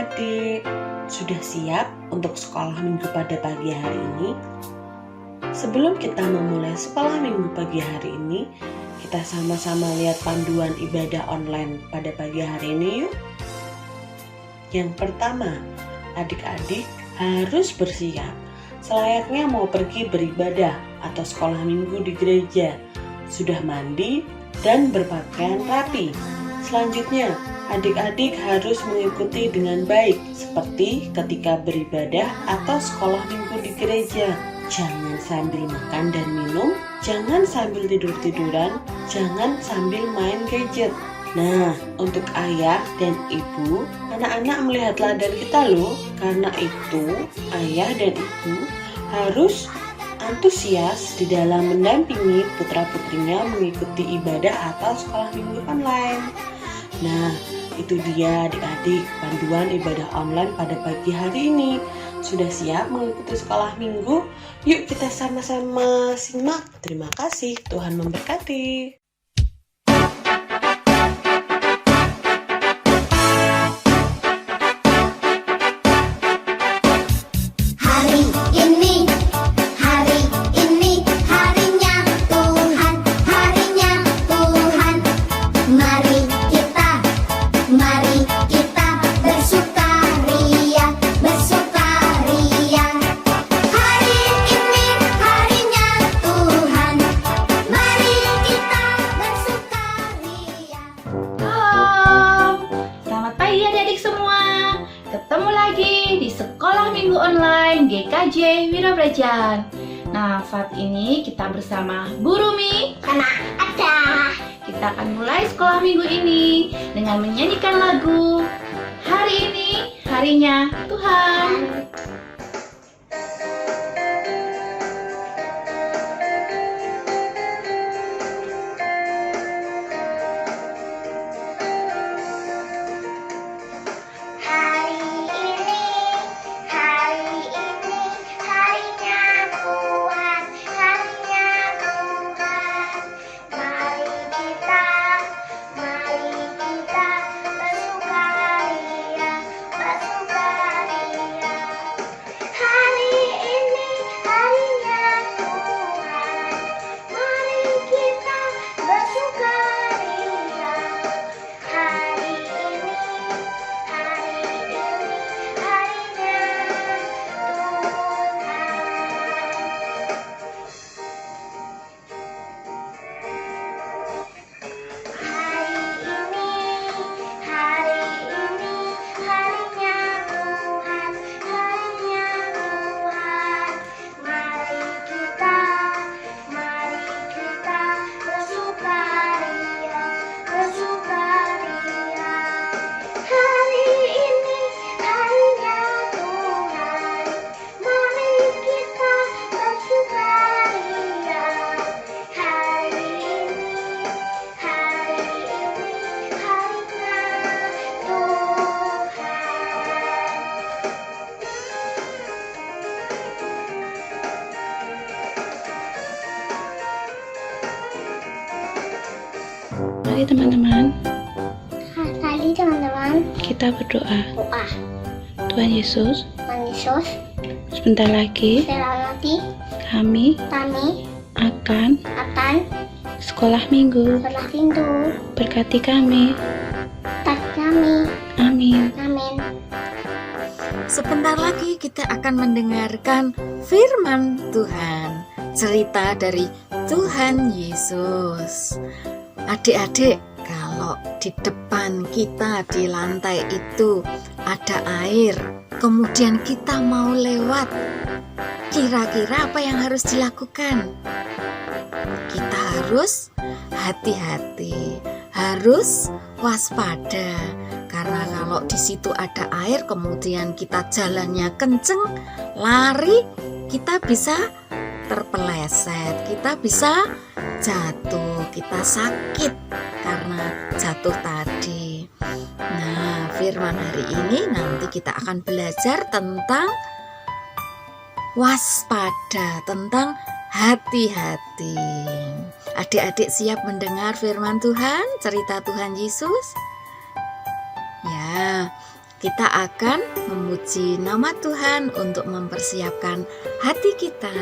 adik-adik, sudah siap untuk sekolah minggu pada pagi hari ini? Sebelum kita memulai sekolah minggu pagi hari ini, kita sama-sama lihat panduan ibadah online pada pagi hari ini yuk. Yang pertama, adik-adik harus bersiap selayaknya mau pergi beribadah atau sekolah minggu di gereja. Sudah mandi dan berpakaian rapi. Selanjutnya, adik-adik harus mengikuti dengan baik seperti ketika beribadah atau sekolah minggu di gereja. Jangan sambil makan dan minum, jangan sambil tidur-tiduran, jangan sambil main gadget. Nah, untuk ayah dan ibu, anak-anak melihatlah dari kita loh. Karena itu, ayah dan ibu harus antusias di dalam mendampingi putra-putrinya mengikuti ibadah atau sekolah minggu online. Nah, itu dia adik-adik panduan ibadah online pada pagi hari ini. Sudah siap mengikuti sekolah minggu? Yuk kita sama-sama simak. Terima kasih, Tuhan memberkati. Ketemu lagi di Sekolah Minggu Online GKJ Wirabrajan. Nah, saat ini kita bersama Bu Rumi sama Ada. Kita akan mulai sekolah minggu ini dengan menyanyikan lagu Hari Ini Harinya Tuhan. Mari teman-teman, Tadi teman-teman kita berdoa. doa Tuhan Yesus, Tuhan Yesus, sebentar lagi nanti kami kami akan akan sekolah minggu. sekolah minggu. Berkati kami. Tak kami. Amin. Amin. Sebentar lagi kita akan mendengarkan firman Tuhan, cerita dari Tuhan Yesus. Adik-adik, kalau di depan kita di lantai itu ada air, kemudian kita mau lewat, kira-kira apa yang harus dilakukan? Kita harus hati-hati, harus waspada. Karena kalau di situ ada air, kemudian kita jalannya kenceng, lari, kita bisa terpeleset, kita bisa jatuh, kita sakit karena jatuh tadi. Nah, firman hari ini nanti kita akan belajar tentang waspada, tentang hati-hati. Adik-adik siap mendengar firman Tuhan, cerita Tuhan Yesus? Ya, kita akan memuji nama Tuhan untuk mempersiapkan hati kita,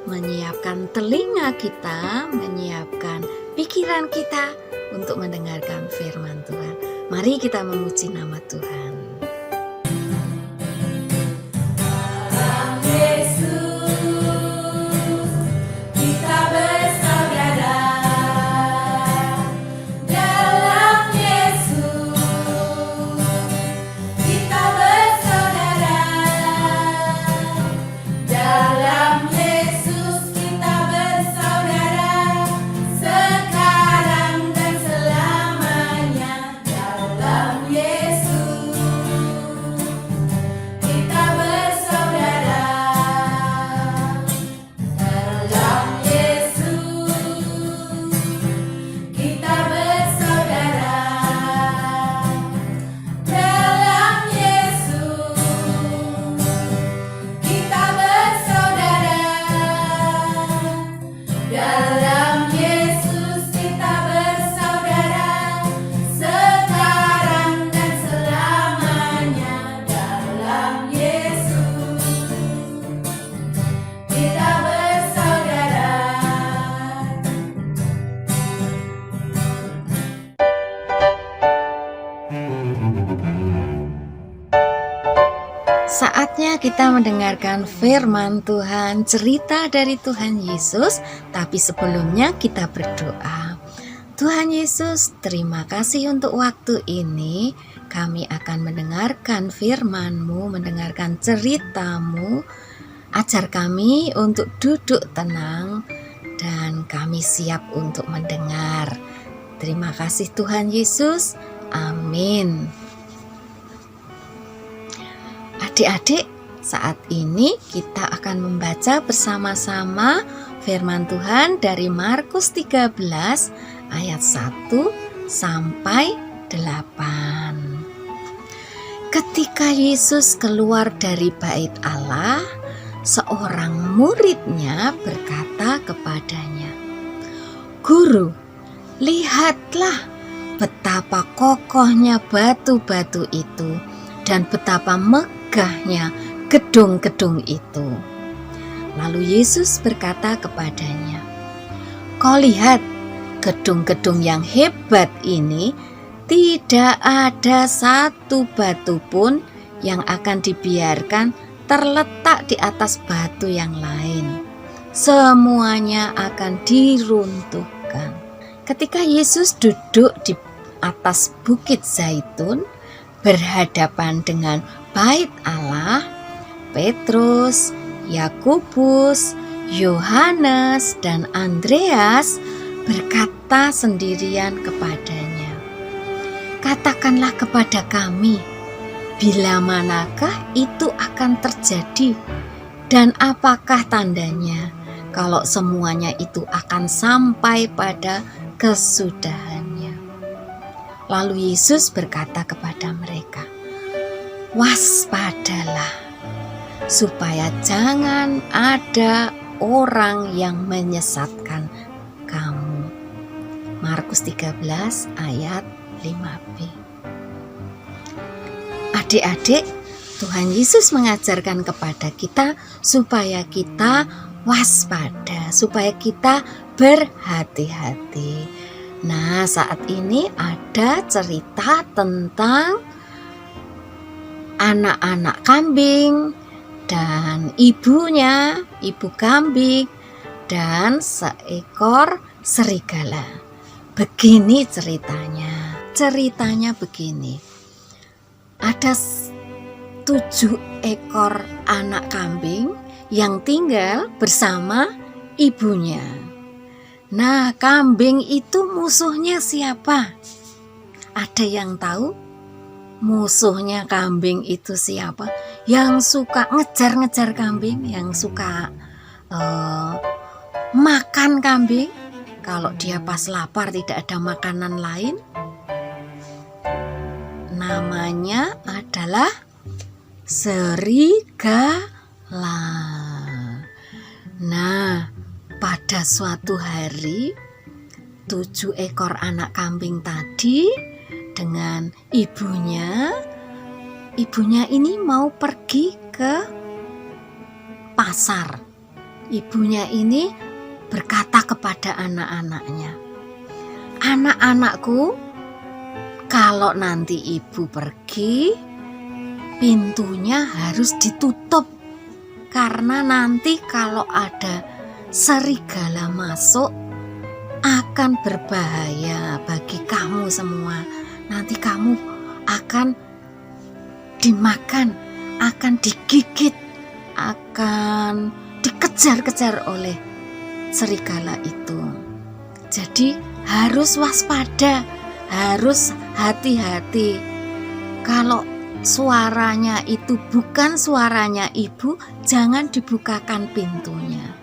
menyiapkan telinga kita, menyiapkan pikiran kita untuk mendengarkan firman Tuhan. Mari kita memuji nama Tuhan. Saatnya kita mendengarkan firman Tuhan, cerita dari Tuhan Yesus. Tapi sebelumnya kita berdoa. Tuhan Yesus, terima kasih untuk waktu ini. Kami akan mendengarkan firman-Mu, mendengarkan cerita-Mu. Ajar kami untuk duduk tenang dan kami siap untuk mendengar. Terima kasih Tuhan Yesus. Amin. Adik-adik, saat ini kita akan membaca bersama-sama firman Tuhan dari Markus 13 ayat 1 sampai 8. Ketika Yesus keluar dari bait Allah, seorang muridnya berkata kepadanya, "Guru, lihatlah betapa kokohnya batu-batu itu dan betapa megahnya gedung-gedung itu." Lalu Yesus berkata kepadanya, "Kau lihat gedung-gedung yang hebat ini, tidak ada satu batu pun yang akan dibiarkan terletak di atas batu yang lain. Semuanya akan diruntuhkan." Ketika Yesus duduk di atas bukit Zaitun, berhadapan dengan bait Allah, Petrus, Yakobus, Yohanes, dan Andreas berkata sendirian kepadanya, "Katakanlah kepada kami, bila manakah itu akan terjadi, dan apakah tandanya kalau semuanya itu akan sampai pada kesudahannya?" Lalu Yesus berkata kepada mereka, "Waspadalah, supaya jangan ada orang yang menyesatkan kamu." Markus 13 ayat 5b. Adik-adik, Tuhan Yesus mengajarkan kepada kita supaya kita waspada, supaya kita berhati-hati. Nah, saat ini ada cerita tentang anak-anak kambing dan ibunya, ibu kambing, dan seekor serigala. Begini ceritanya. Ceritanya begini. Ada 7 ekor anak kambing yang tinggal bersama ibunya. Nah, kambing itu musuhnya siapa? Ada yang tahu? Musuhnya kambing itu siapa? Yang suka ngejar-ngejar kambing, yang suka makan kambing. Kalau dia pas lapar tidak ada makanan lain, namanya adalah serigala. Nah, pada suatu hari 7 ekor anak kambing tadi dengan ibunya ibunya ini mau pergi ke pasar. Ibunya ini berkata kepada anak-anaknya, "Anak-anakku, kalau nanti ibu pergi, pintunya harus ditutup. Karena nanti kalau ada serigala masuk, akan berbahaya bagi kamu semua. Nanti kamu akan dimakan, akan digigit, akan dikejar-kejar oleh serigala itu. Jadi harus waspada, harus hati-hati. Kalau suaranya itu bukan suaranya ibu, jangan dibukakan pintunya."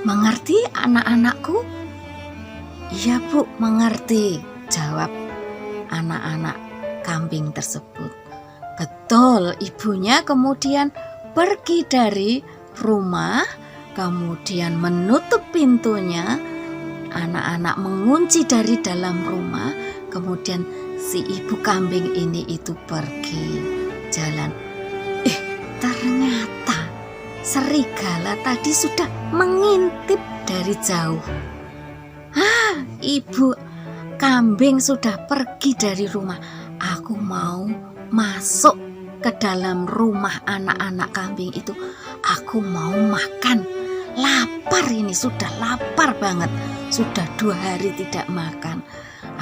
"Mengerti anak-anakku?" "Iya Bu, mengerti," jawab anak-anak kambing tersebut. Betul, ibunya kemudian pergi dari rumah, kemudian menutup pintunya. Anak-anak mengunci dari dalam rumah, kemudian si ibu kambing ini itu pergi jalan. Ternyata serigala tadi sudah mengintip dari jauh. Ibu kambing sudah pergi dari rumah. Aku mau masuk ke dalam rumah anak-anak kambing itu. Aku mau makan. Lapar ini, sudah lapar banget. Sudah 2 hari tidak makan.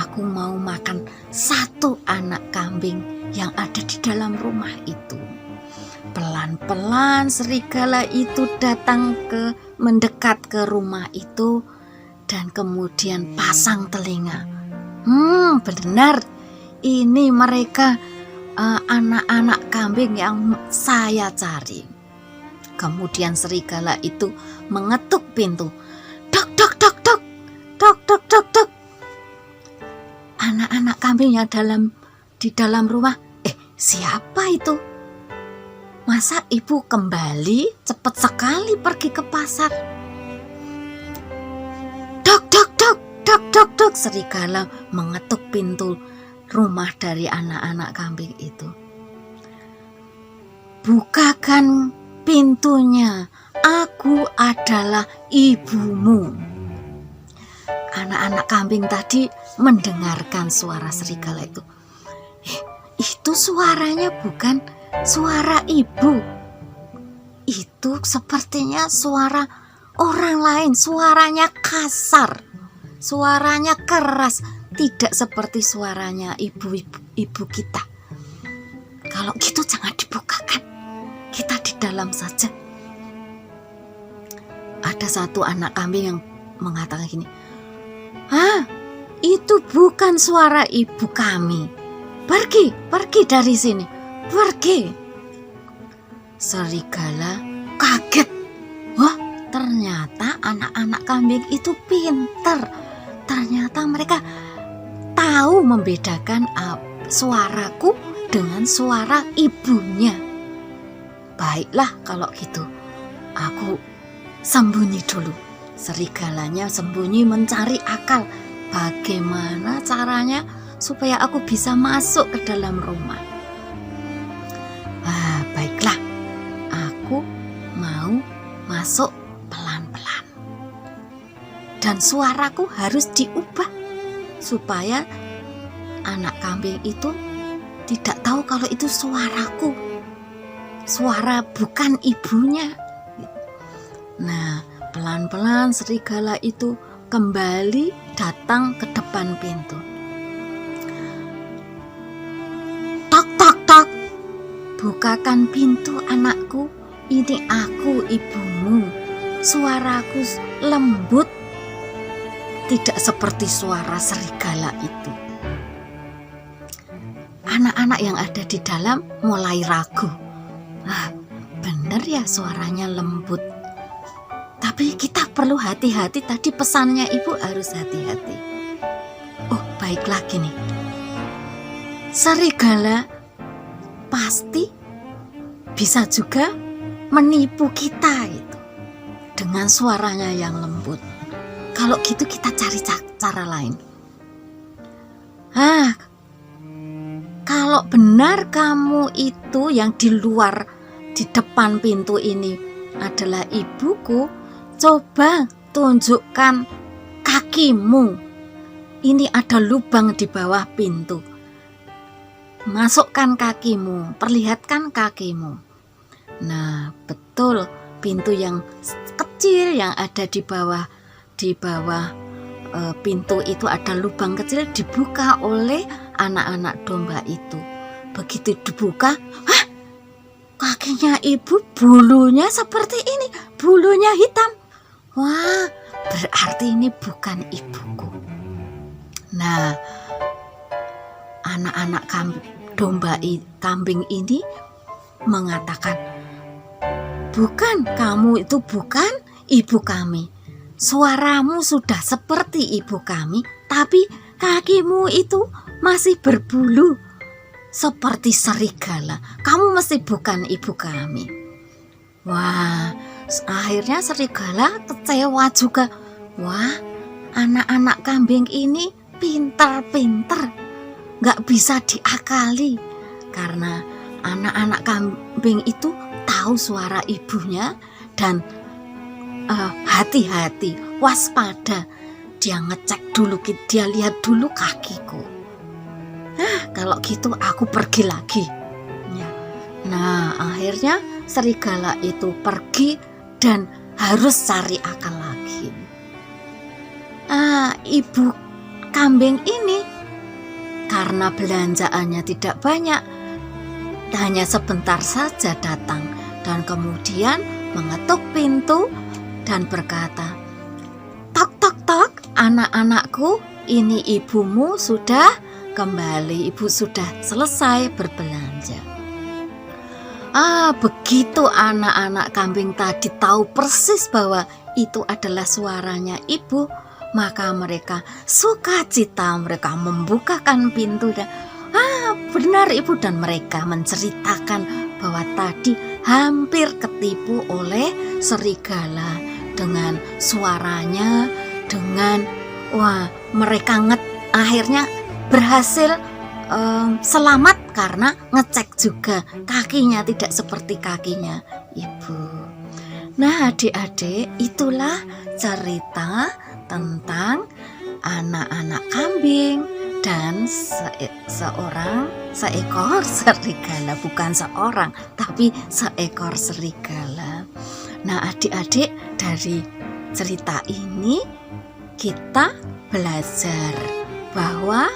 Aku mau makan 1 anak kambing yang ada di dalam rumah itu. Pelan-pelan serigala itu datang mendekat ke rumah itu dan kemudian pasang telinga. Benar, ini mereka anak-anak kambing yang saya cari. Kemudian serigala itu mengetuk pintu. Dok, dok, dok, dok, dok, dok, dok, dok. Anak-anak kambing yang di dalam rumah. Siapa itu? Masa ibu kembali cepat sekali pergi ke pasar? Dok, dok, dok, dok, dok, dok. Serigala mengetuk pintu rumah dari anak-anak kambing itu. Bukakan pintunya, aku adalah ibumu. Anak-anak kambing tadi mendengarkan suara serigala itu. Itu suaranya bukan suara ibu. Itu sepertinya suara orang lain. Suaranya kasar, suaranya keras, tidak seperti suaranya ibu kita. Kalau gitu jangan dibukakan, kita di dalam saja. Ada satu anak kambing yang mengatakan gini, itu bukan suara ibu kami. Pergi dari sini, pergi. Serigala kaget. Wah, ternyata anak-anak kambing itu pintar. Ternyata mereka tahu membedakan suaraku dengan suara ibunya. Baiklah kalau gitu, aku sembunyi dulu. Serigalanya sembunyi mencari akal. Bagaimana caranya supaya aku bisa masuk ke dalam rumah? Baiklah, aku mau masuk pelan-pelan. Dan suaraku harus diubah supaya anak kambing itu tidak tahu kalau itu suaraku. Suara bukan ibunya. Nah, pelan-pelan serigala itu kembali datang ke depan pintu. Tok, tok, tok. Bukakan pintu anakku. Ini aku ibumu. Suaraku lembut, tidak seperti suara serigala itu. Anak-anak yang ada di dalam mulai ragu. Benar ya suaranya lembut. Tapi kita perlu hati-hati, tadi pesannya ibu harus hati-hati. Baiklah gini. Serigala pasti bisa juga menipu kita itu dengan suaranya yang lembut. Kalau gitu kita cari cara lain. kalau benar kamu itu yang di luar, di depan pintu ini adalah ibuku, coba tunjukkan kakimu. Ini ada lubang di bawah pintu. Masukkan kakimu, perlihatkan kakimu. Nah, betul, pintu yang kecil yang ada di bawah pintu itu ada lubang kecil, dibuka oleh anak-anak domba itu. Begitu dibuka, kakinya ibu bulunya seperti ini, bulunya hitam. Wah, berarti ini bukan ibuku. Nah, anak-anak kambing ini mengatakan, bukan, kamu itu bukan ibu kami. Suaramu sudah seperti ibu kami, tapi kakimu itu masih berbulu seperti serigala. Kamu mesti bukan ibu kami. Wah, akhirnya serigala kecewa juga. Wah, anak-anak kambing ini pintar-pintar, gak bisa diakali. Karena anak-anak kambing itu tahu suara ibunya dan hati-hati, waspada. Dia ngecek dulu, dia lihat dulu kakiku. Kalau gitu aku pergi lagi. Ya. Nah, akhirnya serigala itu pergi dan harus cari akal lagi. Ibu kambing ini karena belanjaannya tidak banyak, hanya sebentar saja datang dan kemudian mengetuk pintu dan berkata, "Tok tok tok, anak-anakku, ini ibumu sudah kembali, ibu sudah selesai berbelanja." Begitu anak-anak kambing tadi tahu persis bahwa itu adalah suaranya ibu, maka mereka sukacita, mereka membukakan pintu dan benar ibu, dan mereka menceritakan bahwa tadi hampir ketipu oleh serigala dengan suaranya, dengan mereka akhirnya berhasil selamat karena ngecek juga kakinya tidak seperti kakinya ibu. Nah, adik-adik, itulah cerita tentang anak-anak kambing dan seekor serigala, bukan seorang tapi seekor serigala. Nah, adik-adik, dari cerita ini kita belajar bahwa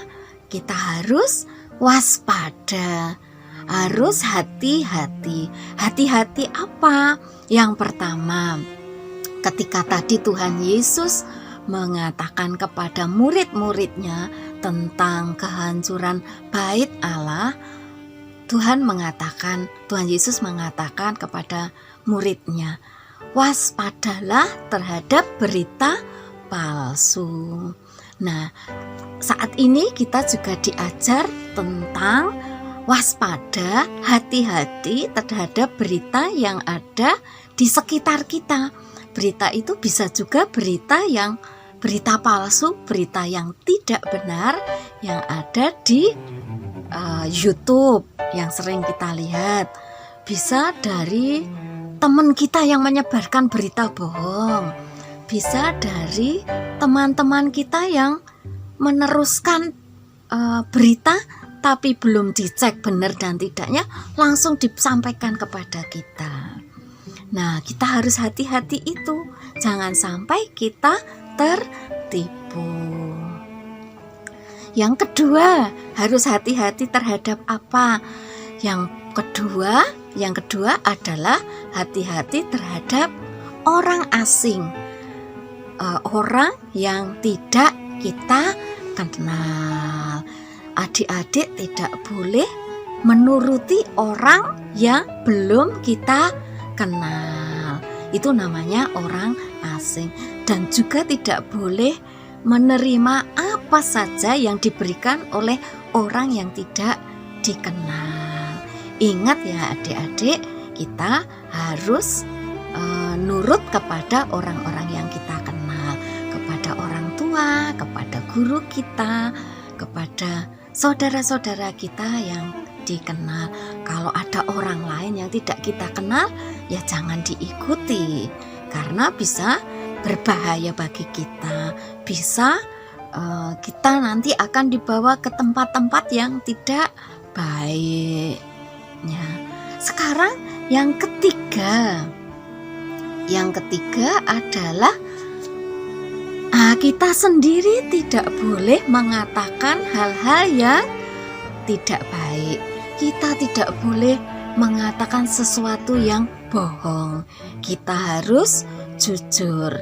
kita harus waspada, harus hati-hati. Hati-hati apa? Yang pertama, ketika tadi Tuhan Yesus mengatakan kepada murid-muridnya tentang kehancuran bait Allah, Tuhan Yesus mengatakan kepada muridnya, waspadalah terhadap berita palsu. Nah, saat ini kita juga diajar tentang waspada, hati-hati terhadap berita yang ada di sekitar kita. Berita itu bisa juga berita palsu, berita yang tidak benar yang ada di YouTube yang sering kita lihat. Bisa dari teman kita yang menyebarkan berita bohong. Bisa dari teman-teman kita yang meneruskan berita tapi belum dicek benar dan tidaknya, langsung disampaikan kepada kita. Nah, kita harus hati-hati itu. Jangan sampai kita tertipu. Yang kedua, harus hati-hati terhadap apa? Yang kedua adalah hati-hati terhadap orang asing. Orang yang tidak kita kenal. Adik-adik tidak boleh menuruti orang yang belum kita kenal. Itu namanya orang asing. Dan juga tidak boleh menerima apa saja yang diberikan oleh orang yang tidak dikenal. Ingat ya adik-adik, kita harus nurut kepada orang-orang yang kita kenal, kepada orang tua, kepada guru kita, kepada saudara-saudara kita yang dikenal. Kalau ada orang lain yang tidak kita kenal, ya jangan diikuti, karena bisa berbahaya bagi kita. Bisa kita nanti akan dibawa ke tempat-tempat yang tidak baik. Ya. Sekarang yang ketiga adalah kita sendiri tidak boleh mengatakan hal-hal yang tidak baik. Kita tidak boleh mengatakan sesuatu yang bohong. Kita harus jujur,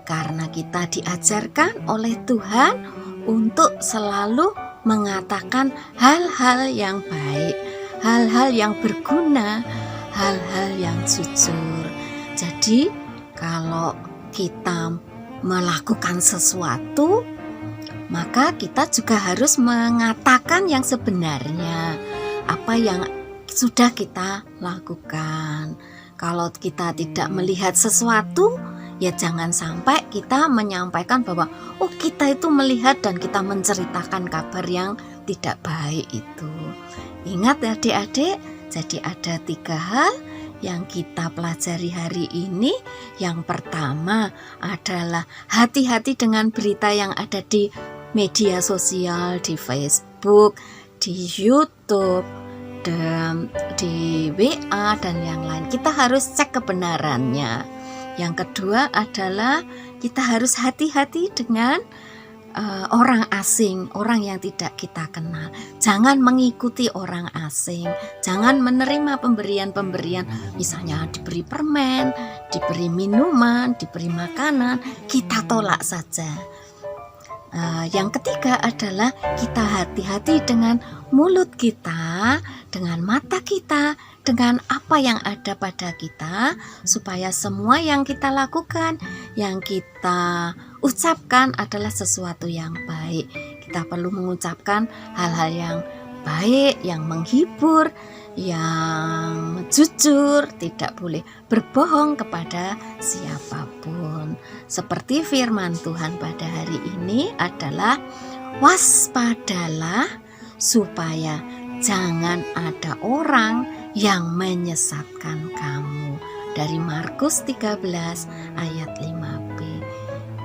karena kita diajarkan oleh Tuhan untuk selalu mengatakan hal-hal yang baik, hal-hal yang berguna, hal-hal yang jujur. Jadi kalau kita melakukan sesuatu, maka kita juga harus mengatakan yang sebenarnya, apa yang sudah kita lakukan. Kalau kita tidak melihat sesuatu, ya jangan sampai kita menyampaikan bahwa kita itu melihat dan kita menceritakan kabar yang tidak baik itu. Ingat adik-adik, jadi ada 3 hal yang kita pelajari hari ini. Yang pertama adalah hati-hati dengan berita yang ada di media sosial, di Facebook, di YouTube, dan di WA dan yang lain. Kita harus cek kebenarannya. Yang kedua adalah kita harus hati-hati dengan orang asing, orang yang tidak kita kenal. Jangan mengikuti orang asing, jangan menerima pemberian-pemberian, misalnya diberi permen, diberi minuman, diberi makanan, kita tolak saja. Yang ketiga adalah kita hati-hati dengan mulut kita, dengan mata kita, dengan apa yang ada pada kita, supaya semua yang kita lakukan, yang kita ucapkan adalah sesuatu yang baik. Kita perlu mengucapkan hal-hal yang baik, yang menghibur, yang jujur, tidak boleh berbohong kepada siapapun. Seperti firman Tuhan pada hari ini adalah waspadalah supaya jangan ada orang yang menyesatkan kamu. Dari Markus 13 ayat 5b.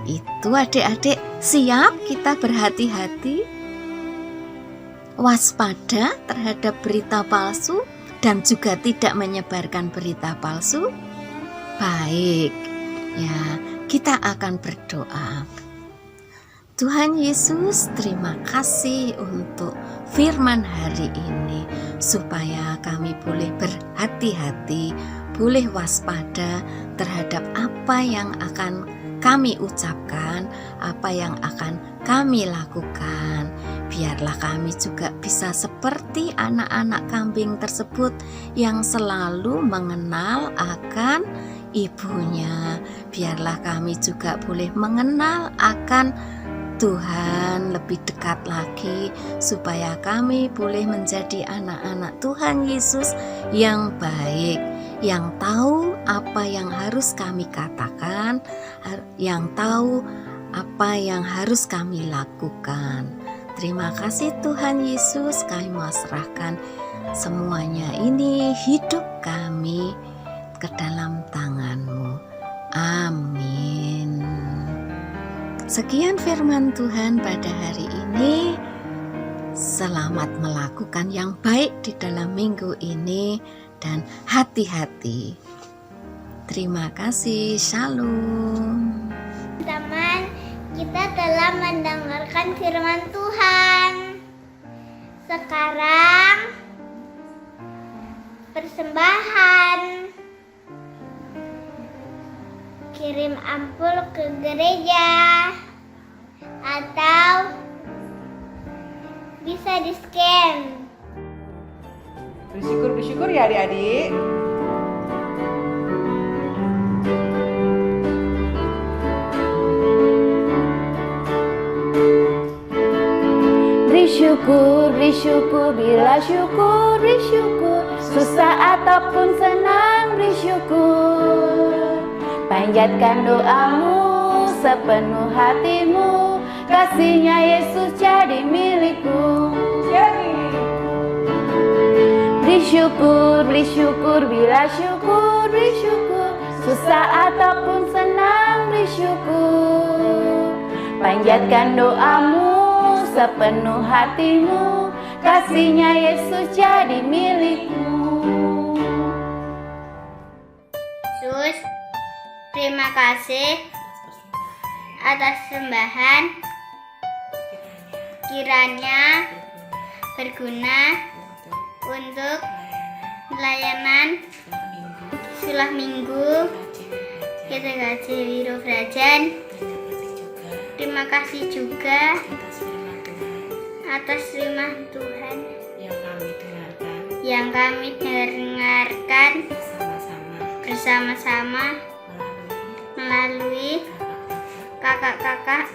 Itu adik-adik, siap kita berhati-hati, waspada terhadap berita palsu dan juga tidak menyebarkan berita palsu. Baik, ya kita akan berdoa. Tuhan Yesus, terima kasih untuk firman hari ini, supaya kami boleh berhati-hati, boleh waspada terhadap apa yang akan kami ucapkan, apa yang akan kami lakukan. Biarlah kami juga bisa seperti anak-anak kambing tersebut yang selalu mengenal akan ibunya. Biarlah kami juga boleh mengenal akan Tuhan lebih dekat lagi, supaya kami boleh menjadi anak-anak Tuhan Yesus yang baik, yang tahu apa yang harus kami katakan, yang tahu apa yang harus kami lakukan. Terima kasih Tuhan Yesus, kami mau serahkan semuanya ini, hidup kami ke dalam tangan-Mu. Amin. Sekian firman Tuhan pada hari ini. Selamat melakukan yang baik di dalam minggu ini dan hati-hati. Terima kasih. Shalom. Teman, kita telah mendengarkan firman Tuhan. Sekarang persembahan. Kirim ampul ke gereja atau bisa di-scan. Bersyukur ya adik-adik. Bersyukur, bila syukur, bersyukur. Susah ataupun senang, bersyukur. Panjatkan doamu sepenuh hatimu, kasihnya Yesus jadi milikku. Beri syukur, bila syukur, beri syukur. Susah ataupun senang, beri syukur. Panjatkan doamu sepenuh hatimu, kasihnya Yesus jadi milikmu. Yesus, terima kasih atas sembahan, kiranya berguna untuk pelayanan sekolah minggu GKJ Wirobrajan. Terima kasih juga atas firman Tuhan yang kami dengarkan bersama-sama melalui kakak-kakak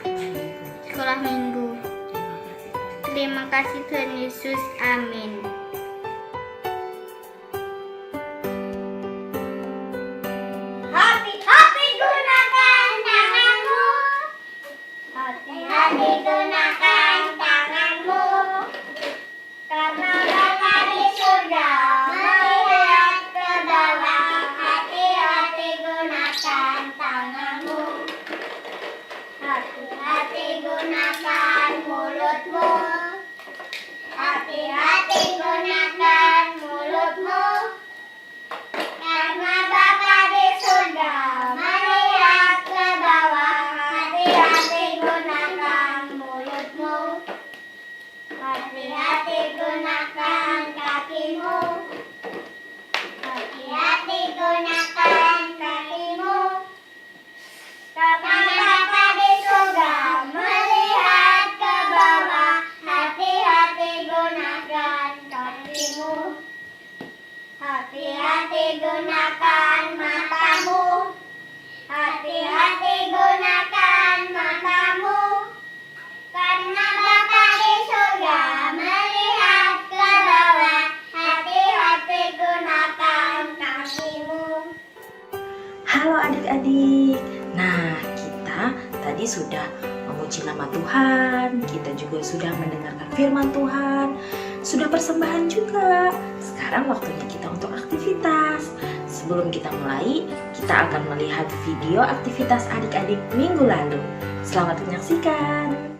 sekolah minggu. Terima kasih Tuhan Yesus, amin. Hati-hati gunakan tanganmu, hati-hati gunakan tanganmu, karena Bapa di surga melihat ke bawah. Hati-hati gunakan tanganmu, hati-hati gunakan mulutmu, hati-hati gunakan mulutmu, karena Bapa di surga melihat ke bawah. Hati-hati gunakan mulutmu, hati-hati gunakan kakimu, hati-hati gunakan kakimu, karena Bapa di surga melihat ke bawah. Hati-hati gunakan kakimu, hati-hati gunakan matamu, hati-hati gunakan matamu, karena Bapa di surga melihat ke bawah. Hati-hati gunakan kakimu. Halo adik-adik. Nah, kita tadi sudah memuji nama Tuhan, kita juga sudah mendengarkan firman Tuhan, sudah persembahan juga. Sekarang waktunya kita untuk aktivitas. Sebelum kita mulai, kita akan melihat video aktivitas adik-adik minggu lalu. Selamat menyaksikan.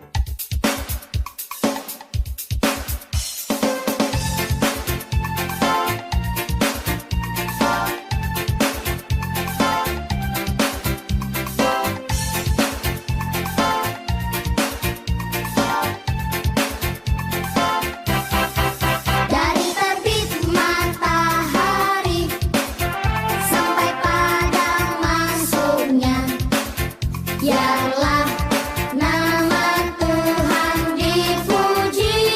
Dari terbit matahari sampai padang masuknya, biarlah nama Tuhan dipuji.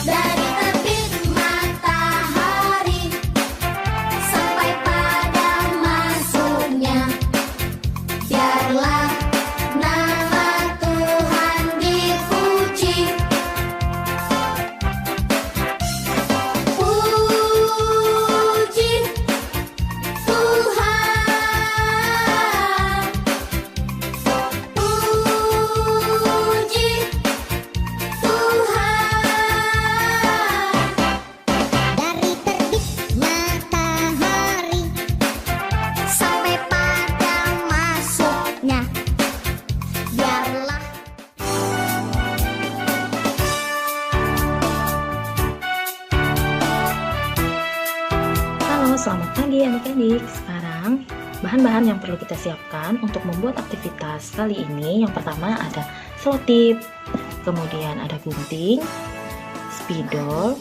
Dari terbit matahari sampai padang masuknya, biarlah nama Tuhan dipuji. Puji Tuhan, puji Tuhan. Dari terbit matahari sampai padang masuknya, biarlah. Halo, selamat pagi adik-adik. Sekarang bahan-bahan yang perlu kita siapkan untuk membuat aktivitas kali ini. Yang pertama ada selotip, kemudian ada gunting, spidol,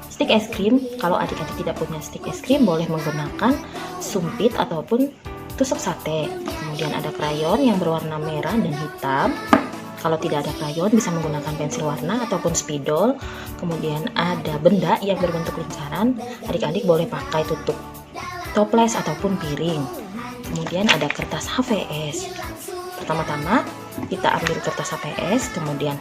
stik es krim. Kalau adik-adik tidak punya stik es krim, boleh menggunakan sumpit ataupun tusuk sate. Kemudian ada krayon yang berwarna merah dan hitam. Kalau tidak ada krayon, bisa menggunakan pensil warna ataupun spidol. Kemudian ada benda yang berbentuk lingkaran. Adik-adik boleh pakai tutup toples ataupun piring. Kemudian ada kertas HVS. Pertama-tama kita ambil kertas HVS, kemudian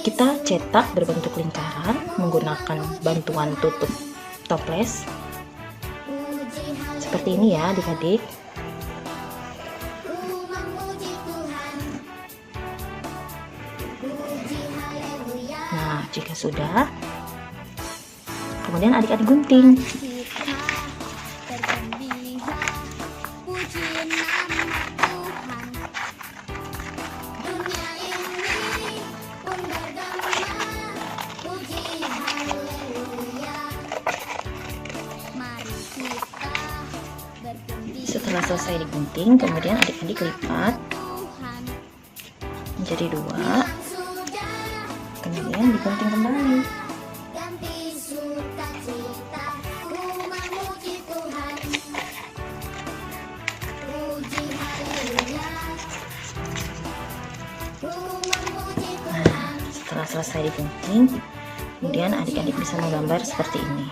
kita cetak berbentuk lingkaran menggunakan bantuan tutup toples. Seperti ini ya adik-adik. sudah, kemudian adik-adik gunting. Kita bergembira, puji nama Tuhan. Dunia ini pun bergema, puji haleluya. Mari kita bergembira. Setelah selesai digunting, kemudian adik-adik lipat Tuhan menjadi 2, sudah kemudian digunting kembali. ganti sukacita, rumah muji Tuhan. Puji haleluya, rumah muji Tuhan. Setelah selesai digunting, kemudian adik-adik bisa menggambar seperti ini.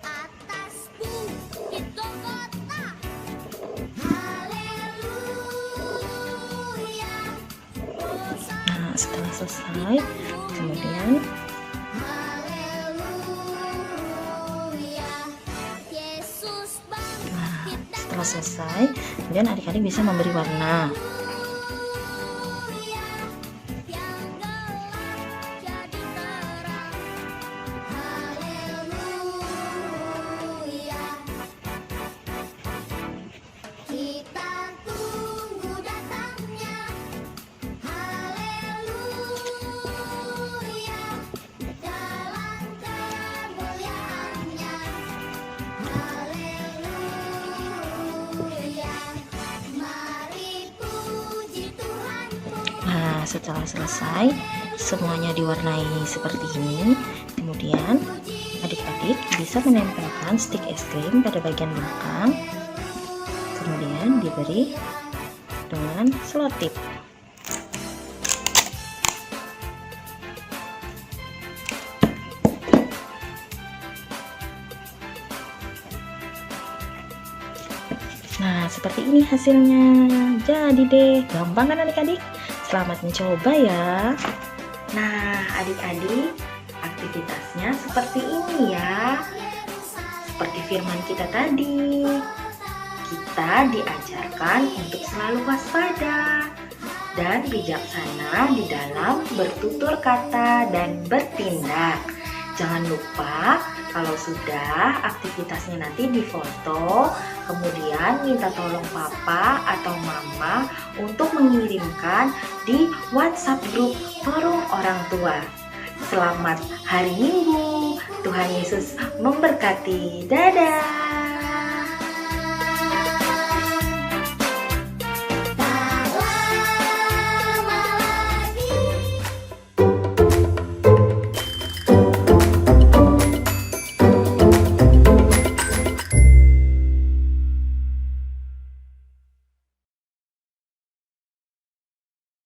Atas bukit Golgota, haleluya. Nah, setelah selesai, kemudian Haleluya, Yesus bangkit dan setelah selesai, kemudian adik-adik bisa memberi warna. haleluya, yang gelap jadi terang. Haleluya, kita tunggu datangnya. Haleluya, dalam kemuliaannya. Haleluya, mari puji Tuhanku. Nah, setelah selesai, semuanya diwarnai seperti ini. Kemudian, adik-adik bisa menempelkan stik es krim pada bagian belakang. Kemudian diberi dengan selotip. Nah, seperti ini hasilnya. Jadi deh, gampang kan adik-adik? Selamat mencoba ya. Nah, adik-adik, aktivitasnya seperti ini ya. Seperti firman kita tadi, kita diajarkan untuk selalu waspada dan bijaksana di dalam bertutur kata dan bertindak. Jangan lupa kalau sudah aktivitasnya nanti difoto, kemudian minta tolong papa atau mama untuk mengirimkan di WhatsApp grup forum orang tua. Selamat hari Minggu, Tuhan Yesus memberkati. Dadah.